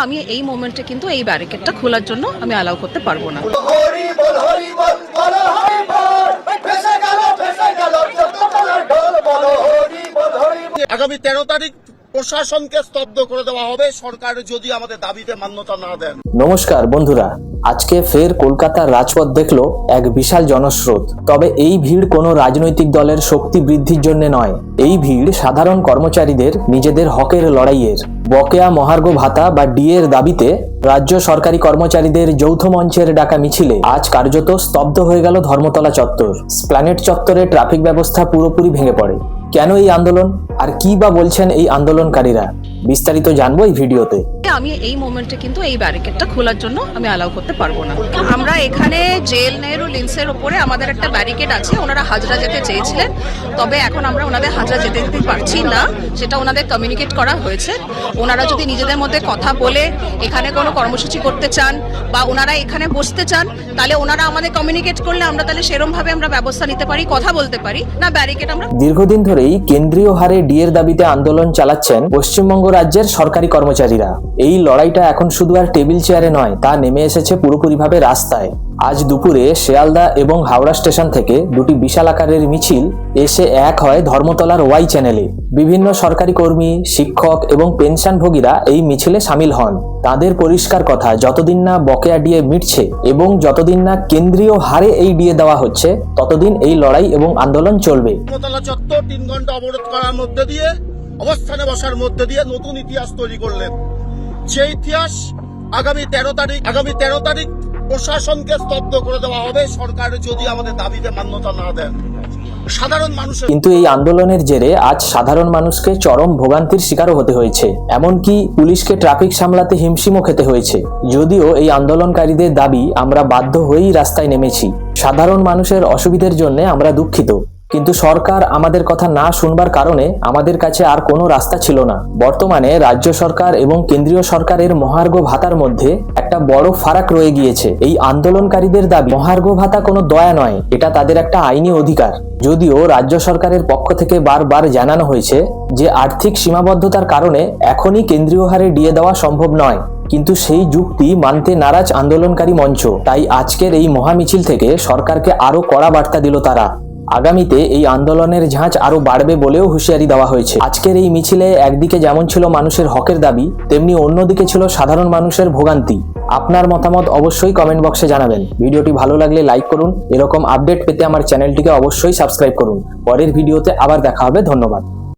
আমি এই মোমেন্টে কিন্তু এই ব্যারিকেডটা খোলার জন্য আমি অ্যালাউ করতে পারবো না। আগামী 13 তারিখ প্রশাসনকে স্তব্ধ করে দেওয়া হবে সরকার যদি আমাদের দাবিতে মান্যতা না দেন। নমস্কার বন্ধুরা, আজকে ফের কলকাতার রাজপথ দেখলো এক বিশাল জনস্রোত। তবে এই ভিড় কোনো রাজনৈতিক দলের শক্তি বৃদ্ধির জন্য নয়, এই ভিড় সাধারণ কর্মচারীদের নিজেদের হকের লড়াইয়ের। বকেয়া মহার্ঘ ভাতা বা ডিএর দাবিতে রাজ্য সরকারি কর্মচারীদের যৌথ মঞ্চের ডাকা মিছিলে আজ কার্যত স্তব্ধ হয়ে গেল ধর্মতলা চত্বর। স্প্ল্যানেড চত্বরে ট্রাফিক ব্যবস্থা পুরোপুরি ভেঙে পড়ে। কেন এই আন্দোলন আর কি বা বলছেন এই আন্দোলনকারীরা, বিস্তারিত জানবো এই ভিডিওতে। আমি এই মোমেন্টে কিন্তু এই ব্যারিকেডটা খোলার জন্য আমি অ্যালাউ করতে পারবো না। আমরা এখানে জেল নেহরু লিন্সের উপরে আমাদের একটা ব্যারিকেড আছে, ওনারা হাজরা যেতে চেয়েছিলেন, তবে এখন আমরা ওনাদের হাজরা যেতে দিতে পারছি না, সেটা ওনাদের কমিউনিকেট করা হয়েছে। ওনারা যদি নিজেদের মধ্যে কথা বলে এখানে কোনো কর্মসূচি করতে চান বা ওনারা এখানে বসতে চান, তাহলে ওনারা আমাদের কমিউনিকেট করলে আমরা তাহলে সেরমভাবে আমরা ব্যবস্থা নিতে পারি, কথা বলতে পারি না ব্যারিকেড আমরা। দীর্ঘদিন ধরেই কেন্দ্রীয় হারে ডিএর দাবিতে আন্দোলন চালাচ্ছেন পশ্চিমবঙ্গ রাজ্যের সরকারি কর্মচারীরা। এই লড়াইটা এখন শুধু আর টেবিল চেয়ারে নয়, তা নেমে এসেছে পুরোপুরিভাবে রাস্তায়। আজ দুপুরে শিয়ালদা এবং হাওড়া স্টেশন থেকে দুটি বিশাল আকারের মিছিল এসে এক হয় ধর্মতলার ওয়াই চ্যানেলে। বিভিন্ন সরকারি কর্মী, শিক্ষক এবং পেনশনভোগীরা এই মিছিলে সামিল হন। তাদের পরিষ্কার কথা, যতদিন না বকেয়া ডিএ মিটছে এবং যতদিন না কেন্দ্রীয় হারে এই ডিএ দেওয়া হচ্ছে, ততদিন এই লড়াই এবং আন্দোলন চলবে। ধর্মতলা চত্বর 3 ঘন্টা অবরোধ করার মধ্যে দিয়ে, অবস্থানে বসার মধ্যে দিয়ে নতুন ইতিহাস তৈরি করলেন। যে ইতিহাস আগামী 13 তারিখ প্রশাসনকে স্তব্ধ করে দেওয়া হবে সরকার যদি আমাদের দাবিতে মান্যতা না দেন। সাধারণ মানুষের কিন্তু এই আন্দোলনের জেরে আজ সাধারণ মানুষকে চরম ভোগান্তির শিকারও হতে হয়েছে, এমনকি পুলিশকে ট্রাফিক সামলাতে হিমশিমও খেতে হয়েছে। যদিও এই আন্দোলনকারীদের দাবি আমরা বাধ্য হয়েই রাস্তায় নেমেছি, সাধারণ মানুষের অসুবিধার জন্য আমরা দুঃখিত, কিন্তু সরকার আমাদের কথা না শুনবার কারণে আমাদের কাছে আর কোনো রাস্তা ছিল না। বর্তমানে রাজ্য সরকার এবং কেন্দ্রীয় সরকারের মহার্ঘ ভাতার মধ্যে একটা বড় ফারাক রয়ে গিয়েছে। এই আন্দোলনকারীদের দাবি মহার্ঘ ভাতা কোনো দয়া নয়, এটা তাদের একটা আইনি অধিকার। যদিও রাজ্য সরকারের পক্ষ থেকে বারবার জানানো হয়েছে যে আর্থিক সীমাবদ্ধতার কারণে এখনই কেন্দ্রীয় হারে ডিএ দেওয়া সম্ভব নয়, কিন্তু সেই যুক্তি মানতে নারাজ আন্দোলনকারী মঞ্চ। তাই আজকের এই মহামিছিল থেকে সরকারকে আরো কড়া বার্তা দিল তারা। আগামীতে এই আন্দোলনের ঝাঁজ আরো বাড়বে বলেও হুঁশিয়ারি দেওয়া হয়েছে। আজকের এই মিছিলে একদিকে যেমন ছিল মানুষের হকের দাবি, তেমনি অন্যদিকে ছিল সাধারণ মানুষের ভোগান্তি। আপনার মতামত অবশ্যই কমেন্ট বক্সে জানাবেন। ভিডিওটি ভালো লাগলে লাইক করুন। এরকম আপডেট পেতে আমার চ্যানেলটিকে অবশ্যই সাবস্ক্রাইব করুন। পরের ভিডিওতে আবার দেখা হবে। ধন্যবাদ।